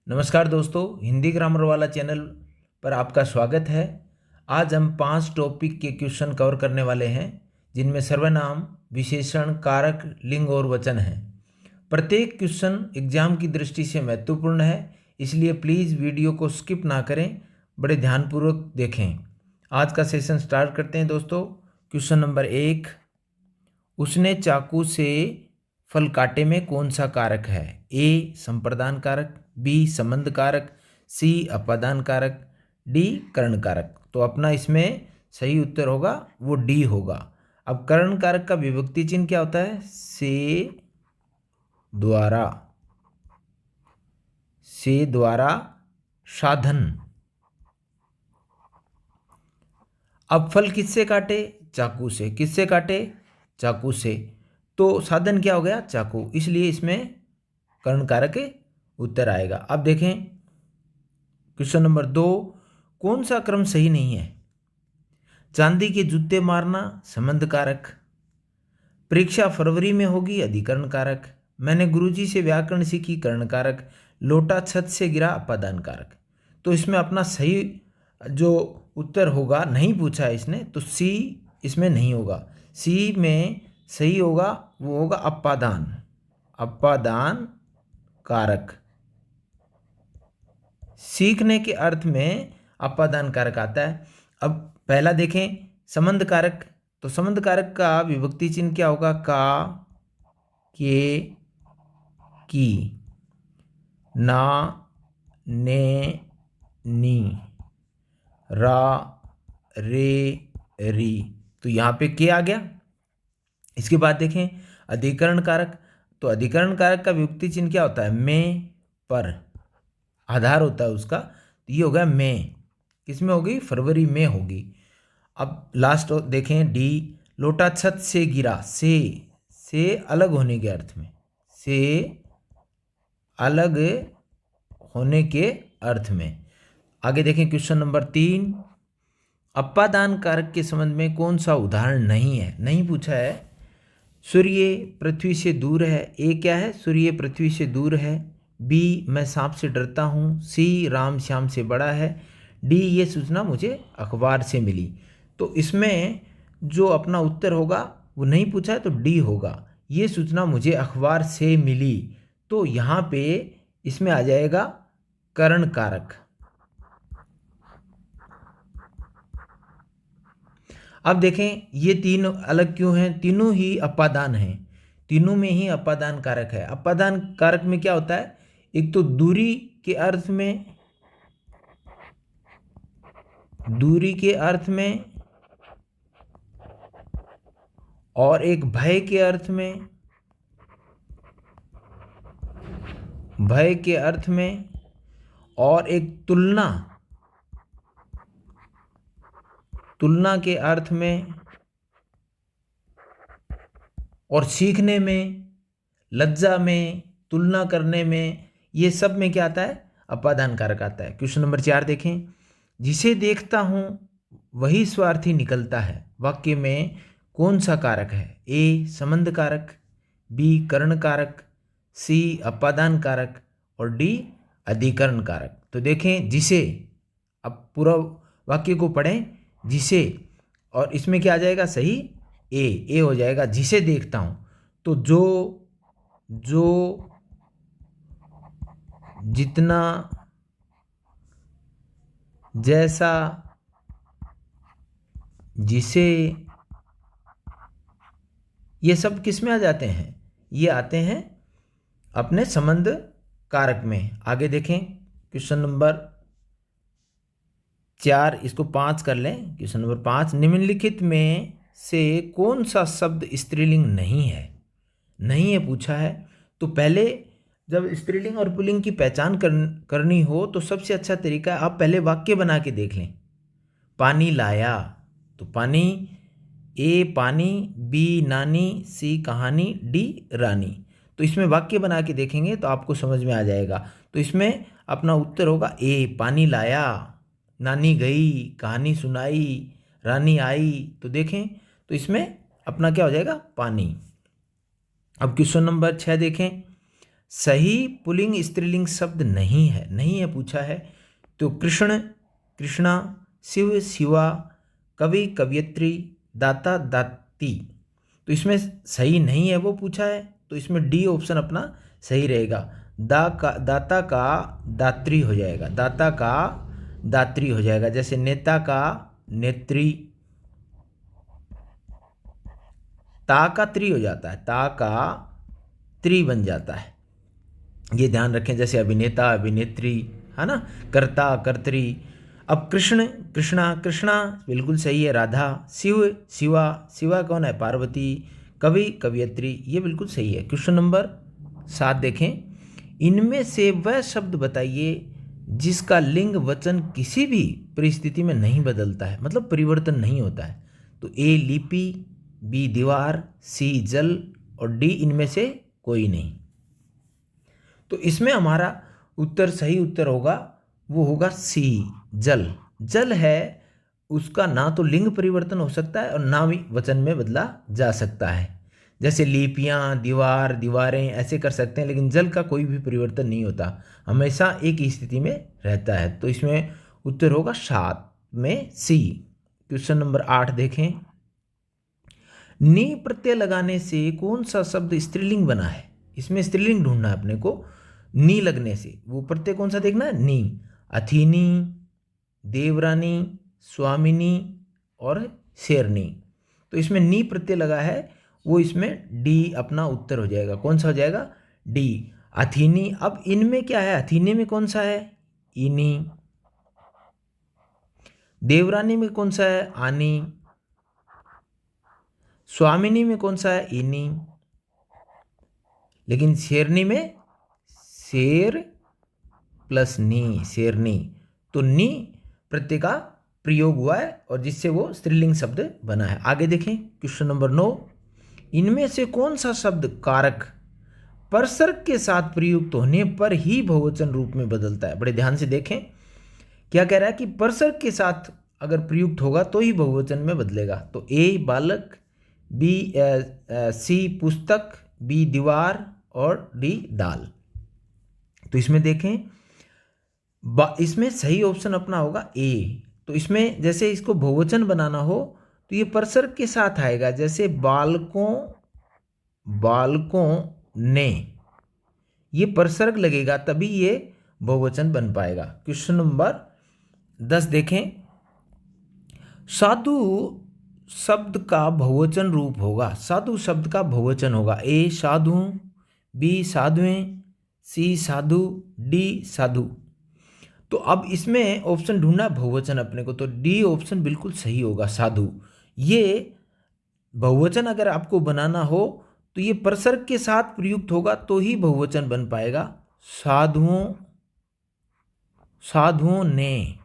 नमस्कार दोस्तों, हिंदी ग्रामर वाला चैनल पर आपका स्वागत है। आज हम 5 टॉपिक के क्वेश्चन कवर करने वाले हैं, जिनमें सर्वनाम, विशेषण, कारक, लिंग और वचन हैं। प्रत्येक क्वेश्चन एग्जाम की दृष्टि से महत्वपूर्ण है, इसलिए प्लीज़ वीडियो को स्किप ना करें, बड़े ध्यानपूर्वक देखें। आज का सेशन स्टार्ट करते हैं दोस्तों। क्वेश्चन नंबर 1, उसने चाकू से फल काटे में कौन सा कारक है? ए संप्रदान कारक, बी संबंध कारक, सी अपादान कारक, डी कर्ण कारक। तो अपना इसमें सही उत्तर होगा वो डी होगा। अब कर्ण कारक का विभक्ति चिन्ह क्या होता है? द्वारा, से द्वारा, साधन। अब फल किससे काटे? चाकू से। किससे काटे? चाकू से। तो साधन क्या हो गया? चाकू, इसलिए इसमें कर्ण कारक उत्तर आएगा। अब देखें क्वेश्चन नंबर 2, कौन सा क्रम सही नहीं है? चांदी के जूते मारना संबंध कारक, परीक्षा फरवरी में होगी अधिकरण कारक, मैंने गुरुजी से व्याकरण सीखी कर्ण कारक, लोटा छत से गिरा अपादान कारक। तो इसमें अपना सही जो उत्तर होगा, नहीं पूछा है इसने, तो सी इसमें नहीं होगा। सी में सही होगा वो होगा अपादान, अपादान कारक। सीखने के अर्थ में अपादान कारक आता है। अब पहला देखें संबंध कारक, तो संबंध कारक का विभक्ति चिन्ह क्या होगा? का, के, की, ना, ने, नी, रा, रे, री। तो यहाँ पे के आ गया। इसके बाद देखें अधिकरण कारक, तो अधिकरण कारक का विभक्ति चिन्ह क्या होता है? में, पर, आधार होता है उसका। तो ये हो गया में, किसमें होगी? फरवरी में होगी। अब लास्ट देखें डी, लोटा छत से गिरा, से अलग होने के अर्थ में, से अलग होने के अर्थ में। आगे देखें क्वेश्चन नंबर 3, अपादान कारक के संबंध में कौन सा उदाहरण नहीं है? नहीं पूछा है। सूर्य पृथ्वी से दूर है, ए क्या है? सूर्य पृथ्वी से दूर है। बी मैं सांप से डरता हूँ, सी राम श्याम से बड़ा है, डी ये सूचना मुझे अखबार से मिली। तो इसमें जो अपना उत्तर होगा वो नहीं पूछा है, तो डी होगा, ये सूचना मुझे अखबार से मिली। तो यहाँ पे इसमें आ जाएगा कर्ण कारक। अब देखें ये तीन अलग क्यों हैं? तीनों ही अपादान हैं, तीनों में ही अपादान कारक है। अपादान कारक में क्या होता है? एक तो दूरी के अर्थ में, दूरी के अर्थ में, और एक भय के अर्थ में, भय के अर्थ में, और एक तुलना, तुलना के अर्थ में, और सीखने में, लज्जा में, तुलना करने में, ये सब में क्या आता है? अपादान कारक आता है। क्वेश्चन नंबर 4 देखें, जिसे देखता हूं वही स्वार्थी निकलता है, वाक्य में कौन सा कारक है? ए संबंध कारक, बी कर्ण कारक, सी अपादान कारक, और डी अधिकरण कारक। तो देखें जिसे, अब पूरा वाक्य को पढ़ें, जिसे, और इसमें क्या आ जाएगा? सही ए हो जाएगा। जिसे देखता हूं, तो जो जितना, जैसा, जिसे, ये सब किस में आ जाते हैं? ये आते हैं अपने संबंध कारक में। आगे देखें क्वेश्चन नंबर 4, इसको 5 कर लें। क्वेश्चन नंबर 5, निम्नलिखित में से कौन सा शब्द स्त्रीलिंग नहीं है? नहीं है पूछा है। तो पहले जब स्त्रीलिंग और पुल्लिंग की पहचान करनी हो तो सबसे अच्छा तरीका है आप पहले वाक्य बना के देख लें। पानी लाया, तो पानी, ए पानी, बी नानी, सी कहानी, डी रानी। तो इसमें वाक्य बना के देखेंगे तो आपको समझ में आ जाएगा। तो इसमें अपना उत्तर होगा ए, पानी लाया, नानी गई, कहानी सुनाई, रानी आई। तो देखें तो इसमें अपना क्या हो जाएगा? पानी। अब क्वेश्चन नंबर 6 देखें, सही पुल्लिंग स्त्रीलिंग शब्द नहीं है पूछा है। तो कृष्ण कृष्णा, शिव शिवा, कवि कवयित्री, दाता दाती, तो इसमें सही नहीं है वो पूछा है, तो इसमें डी ऑप्शन अपना सही रहेगा। दाता का दात्री हो जाएगा, दाता का दात्री हो जाएगा। जैसे नेता का नेत्री, ता का त्री हो जाता है, ता का त्री बन जाता है, ये ध्यान रखें। जैसे अभिनेता अभिनेत्री, है ना, कर्ता कर्त्री। अब कृष्ण कृष्णा, कृष्णा बिल्कुल सही है, राधा। शिव शिवा, शिवा कौन है, पार्वती। कवि कवयित्री, ये बिल्कुल सही है। क्वेश्चन नंबर 7 देखें, इनमें से वह शब्द बताइए जिसका लिंग वचन किसी भी परिस्थिति में नहीं बदलता है, मतलब परिवर्तन नहीं होता है। तो ए लिपि, बी दीवार, सी जल, और डी इनमें से कोई नहीं। तो इसमें हमारा उत्तर, सही उत्तर होगा, वो होगा सी जल। जल है उसका ना तो लिंग परिवर्तन हो सकता है और ना भी वचन में बदला जा सकता है। जैसे लिपियाँ, दीवार, दीवारें ऐसे कर सकते हैं, लेकिन जल का कोई भी परिवर्तन नहीं होता, हमेशा एक ही स्थिति में रहता है। तो इसमें उत्तर होगा 7 में सी। क्वेश्चन नंबर 8 देखें, नी प्रत्यय लगाने से कौन सा शब्द स्त्रीलिंग बना है। इसमें स्त्रीलिंग ढूंढना है अपने को। नी लगने से वो प्रत्यय कौन सा देखना है, नी। अथिनी, देवरानी, स्वामिनी और शेरनी। तो इसमें नी प्रत्यय लगा है, वो इसमें डी अपना उत्तर हो जाएगा। कौन सा हो जाएगा, डी अथिनी। अब इनमें क्या है, अथिनी में कौन सा है, इनी। देवरानी में कौन सा है, आनी। स्वामिनी में कौन सा है, इनी। लेकिन शेरनी में शेर प्लस नी, शेरनी। तो नी प्रत्यय का प्रयोग हुआ है और जिससे वो स्त्रीलिंग शब्द बना है। आगे देखें क्वेश्चन नंबर 9, इनमें से कौन सा शब्द कारक परसर्ग के साथ प्रयुक्त होने पर ही बहुवचन रूप में बदलता है। बड़े ध्यान से देखें, क्या कह रहा है कि परसर्ग के साथ अगर प्रयुक्त होगा तो ही बहुवचन में बदलेगा। तो ए बालक, बी सी पुस्तक, बी दीवार और डी दाल। तो इसमें देखें, इसमें सही ऑप्शन अपना होगा ए। तो इसमें जैसे इसको बहुवचन बनाना हो तो ये परसर्ग के साथ आएगा, जैसे बालकों, बालकों ने, ये परसर्ग लगेगा तभी ये बहुवचन बन पाएगा। क्वेश्चन नंबर 10 देखें, साधु शब्द का बहुवचन रूप होगा, साधु शब्द का बहुवचन होगा। ए साधु, बी साधुएं, सी साधु, डी साधु। तो अब इसमें ऑप्शन ढूंढना बहुवचन अपने को, तो डी ऑप्शन बिल्कुल सही होगा, साधु। ये बहुवचन अगर आपको बनाना हो तो ये परसर्ग के साथ प्रयुक्त होगा तो ही बहुवचन बन पाएगा। साधुओं, साधुओं ने,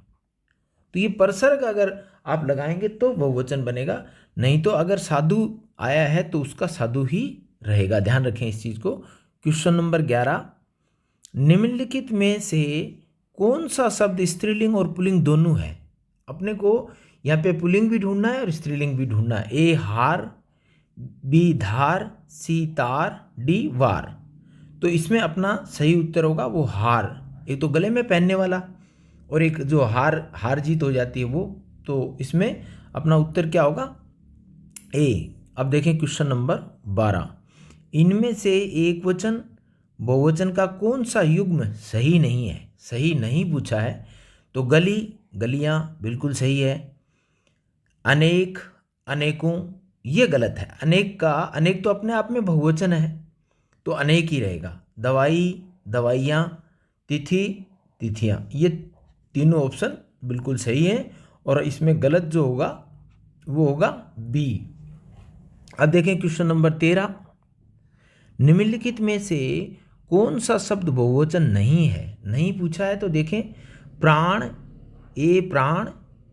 तो ये परसर्ग अगर आप लगाएंगे तो बहुवचन बनेगा, नहीं तो अगर साधु आया है तो उसका साधु ही रहेगा। ध्यान रखें इस चीज को। क्वेश्चन नंबर 11, निम्नलिखित में से कौन सा शब्द स्त्रीलिंग और पुल्लिंग दोनों है। अपने को यहाँ पे पुल्लिंग भी ढूंढना है और स्त्रीलिंग भी ढूंढना है। ए हार, बी धार, सी तार, डी वार। तो इसमें अपना सही उत्तर होगा वो हार। एक तो गले में पहनने वाला और एक जो हार जीत हो जाती है वो, तो इसमें अपना उत्तर क्या होगा, ए। अब देखें क्वेश्चन नंबर 12, इनमें से एक वचन बहुवचन का कौन सा युग्म सही नहीं है, सही नहीं पूछा है। तो गली, गलियां बिल्कुल सही है। अनेक, अनेकों, ये गलत है। अनेक का, अनेक तो अपने आप में बहुवचन है तो अनेक ही रहेगा। दवाई, दवाइयाँ, तिथि, तिथियाँ, ये तीनों ऑप्शन बिल्कुल सही है और इसमें गलत जो होगा वो होगा बी। अब देखें क्वेश्चन नंबर 13, निम्नलिखित में से कौन सा शब्द बहुवचन नहीं है, नहीं पूछा है। तो देखें, प्राण, ए प्राण,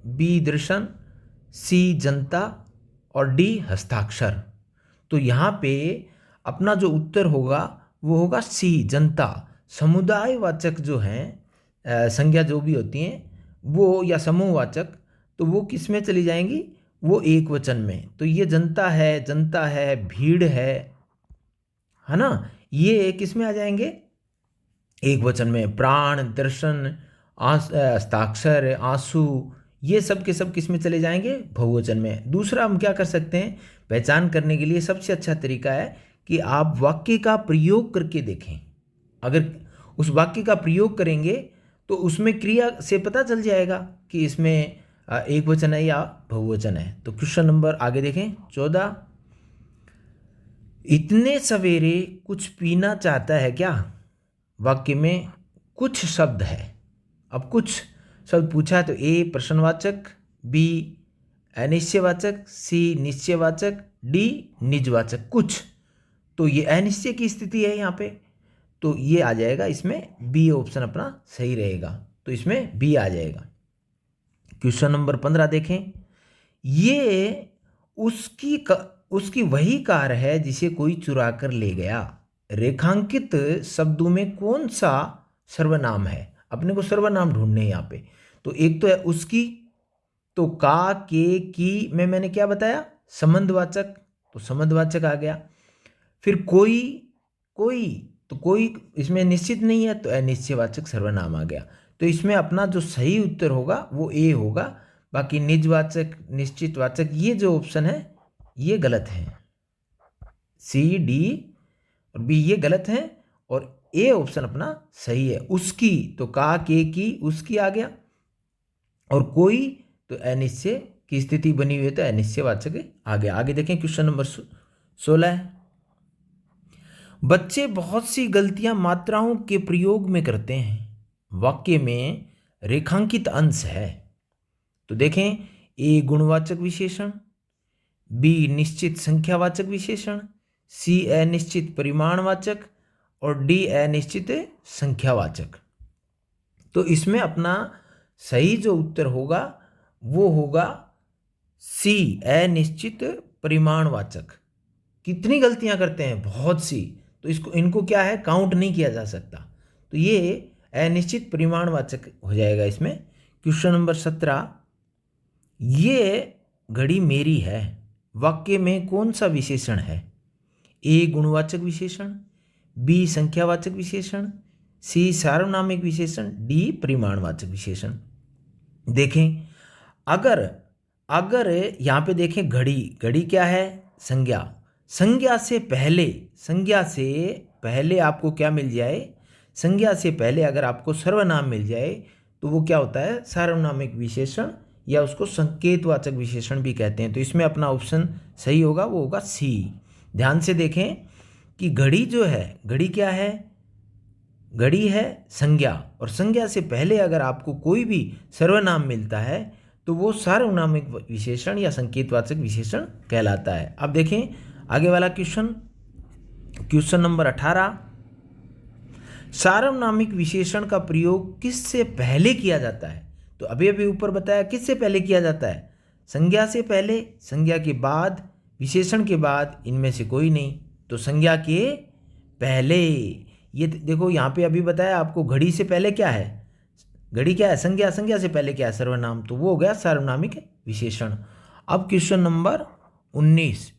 बी दर्शन, सी जनता और डी हस्ताक्षर। तो यहाँ पे अपना जो उत्तर होगा वो होगा सी जनता। समुदायवाचक जो हैं संज्ञा जो भी होती हैं वो, या समूहवाचक, तो वो किस में चली जाएंगी, वो एक वचन में। तो ये जनता है, जनता है, भीड़ है ना, ये किस में आ जाएंगे? एक वचन में। प्राण, दर्शन, हस्ताक्षर, आंसू, ये सब के सब किस में चले जाएंगे? बहुवचन में। दूसरा हम क्या कर सकते हैं पहचान करने के लिए? सबसे अच्छा तरीका है कि आप वाक्य का प्रयोग करके देखें। अगर उस वाक्य का प्रयोग करेंगे तो उसमें क्रिया से पता चल जाएगा कि इसमें एक वचन है या बहुवचन है। तो क्वेश्चन नंबर आगे देखें 14। इतने सवेरे कुछ पीना चाहता है क्या? वाक्य में कुछ शब्द है। अब कुछ शब्द पूछा है तो ए प्रश्नवाचक, बी अनिश्चयवाचक, सी निश्चयवाचक, डी निजवाचक। कुछ, तो ये अनिश्चय की स्थिति है यहाँ पे, तो ये आ जाएगा इसमें बी ऑप्शन अपना सही रहेगा। तो इसमें बी आ जाएगा। क्वेश्चन नंबर 15 देखें। ये उसकी वही कार है जिसे कोई चुरा कर ले गया। रेखांकित शब्दों में कौन सा सर्वनाम है? अपने को सर्वनाम ढूंढने हैं यहाँ पे। तो एक तो है उसकी, तो का, के, की में मैंने क्या बताया? संबंधवाचक, तो संबंधवाचक आ गया। फिर कोई, तो कोई इसमें निश्चित नहीं है तो अनिश्चयवाचक सर्वनाम आ गया। तो इसमें अपना जो सही उत्तर होगा वो ए होगा। बाकी निजवाचक, निश्चितवाचक, ये जो ऑप्शन है ये गलत है। सी, डी और बी ये गलत है और ए ऑप्शन अपना सही है। उसकी, तो का, के, की, उसकी आ गया। और कोई तो अनिश्चय की स्थिति बनी हुई है तो अनिश्चयवाचक आ गया। आगे देखें क्वेश्चन नंबर 16। बच्चे बहुत सी गलतियां मात्राओं के प्रयोग में करते हैं। वाक्य में रेखांकित अंश है। तो देखें, ए गुणवाचक विशेषण, बी निश्चित संख्यावाचक विशेषण, सी अनिश्चित परिमाणवाचक और डी अनिश्चित संख्यावाचक। तो इसमें अपना सही जो उत्तर होगा वो होगा सी अनिश्चित परिमाणवाचक। कितनी गलतियां करते हैं? बहुत सी। तो इनको क्या है, काउंट नहीं किया जा सकता। तो ये अनिश्चित परिमाणवाचक हो जाएगा इसमें। Question number 17। ये घड़ी मेरी है। वाक्य में कौन सा विशेषण है? ए गुणवाचक विशेषण, बी संख्यावाचक विशेषण, सी सार्वनामिक विशेषण, डी परिमाणवाचक विशेषण। देखें, अगर यहाँ पे देखें घड़ी क्या है? संज्ञा। संज्ञा से पहले आपको क्या मिल जाए? संज्ञा से पहले अगर आपको सर्वनाम मिल जाए तो वो क्या होता है? सार्वनामिक विशेषण, या उसको संकेतवाचक विशेषण भी कहते हैं। तो इसमें अपना ऑप्शन सही होगा, वो होगा सी। ध्यान से देखें कि घड़ी जो है, घड़ी क्या है? घड़ी है संज्ञा, और संज्ञा से पहले अगर आपको कोई भी सर्वनाम मिलता है तो वो सार्वनामिक विशेषण या संकेतवाचक विशेषण कहलाता है। अब देखें आगे वाला क्वेश्चन नंबर 18। सार्वनामिक विशेषण का प्रयोग किससे पहले किया जाता है? तो अभी ऊपर बताया किससे पहले किया जाता है? संज्ञा से पहले, संज्ञा के बाद, विशेषण के बाद, इनमें से कोई नहीं। तो संज्ञा के पहले। ये देखो यहाँ पे अभी बताया आपको, घड़ी से पहले क्या है? घड़ी क्या है? संज्ञा। संज्ञा से पहले क्या है? सर्वनाम। तो वो हो गया सार्वनामिक विशेषण। अब क्वेश्चन नंबर 19।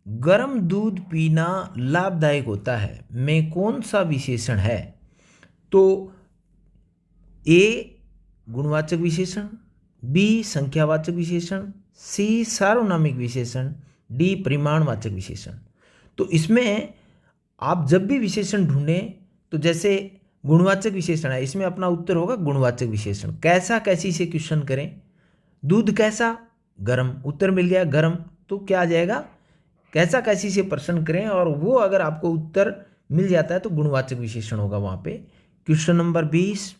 गर्म दूध पीना लाभदायक होता है में कौन सा विशेषण है? तो ए गुणवाचक विशेषण, बी संख्यावाचक विशेषण, सी सार्वनामिक विशेषण, डी परिमाणवाचक विशेषण। तो इसमें आप जब भी विशेषण ढूंढें तो जैसे गुणवाचक विशेषण है, इसमें अपना उत्तर होगा गुणवाचक विशेषण। कैसा कैसी से क्वेश्चन करें? दूध कैसा? गर्म। उत्तर मिल गया गर्म। तो क्या आ जाएगा? कैसा कैसी से प्रश्न करें और वो अगर आपको उत्तर मिल जाता है तो गुणवाचक विशेषण होगा वहाँ पे। Question number 20।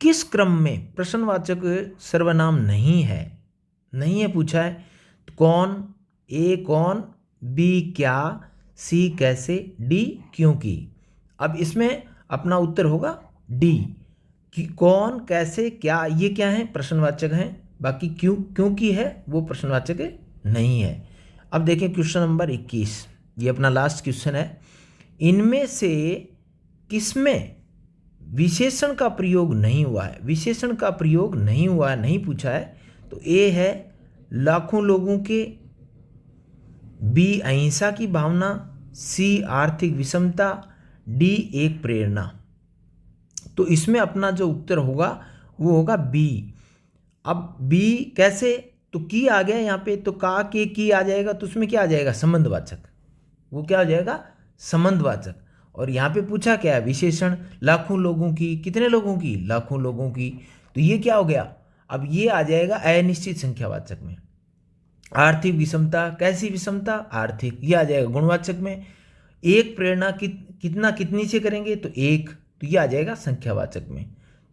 किस क्रम में प्रश्नवाचक सर्वनाम नहीं है पूछा है। तो कौन? ए कौन, बी क्या, सी कैसे, डी क्योंकि। अब इसमें अपना उत्तर होगा डी, कि कौन, कैसे, क्या, ये क्या है? प्रश्नवाचक हैं। बाकी क्योंकि है वो प्रश्नवाचक नहीं है। अब देखें क्वेश्चन नंबर 21, ये अपना लास्ट क्वेश्चन है। इनमें से किसमें विशेषण का प्रयोग नहीं हुआ है? विशेषण का प्रयोग नहीं हुआ है, नहीं पूछा है। तो ए है लाखों लोगों के, बी अहिंसा की भावना, सी आर्थिक विषमता, डी एक प्रेरणा। तो इसमें अपना जो उत्तर होगा वो होगा बी। अब बी कैसे, तो की आ गया यहाँ पे, तो का के की आ जाएगा, तो उसमें क्या आ जाएगा, संबंधवाचक। वो क्या हो जाएगा, संबंधवाचक। और यहाँ पे पूछा क्या है, विशेषण लाखों लोगों की, कितने लोगों की, लाखों लोगों की। तो ये क्या हो गया, अब ये आ जाएगा अनिश्चित संख्यावाचक में। आर्थिक विषमता, कैसी विषमता, आर्थिक, ये आ जाएगा गुणवाचक में। एक प्रेरणा कितना कितनी से करेंगे, तो एक, तो ये आ जाएगा संख्यावाचक में।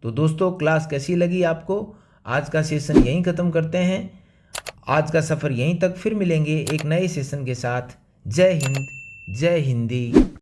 तो दोस्तों क्लास कैसी लगी आपको, आज का सेशन यहीं ख़त्म करते हैं। आज का सफ़र यहीं तक, फिर मिलेंगे एक नए सेशन के साथ। जय हिंद, जय हिंदी।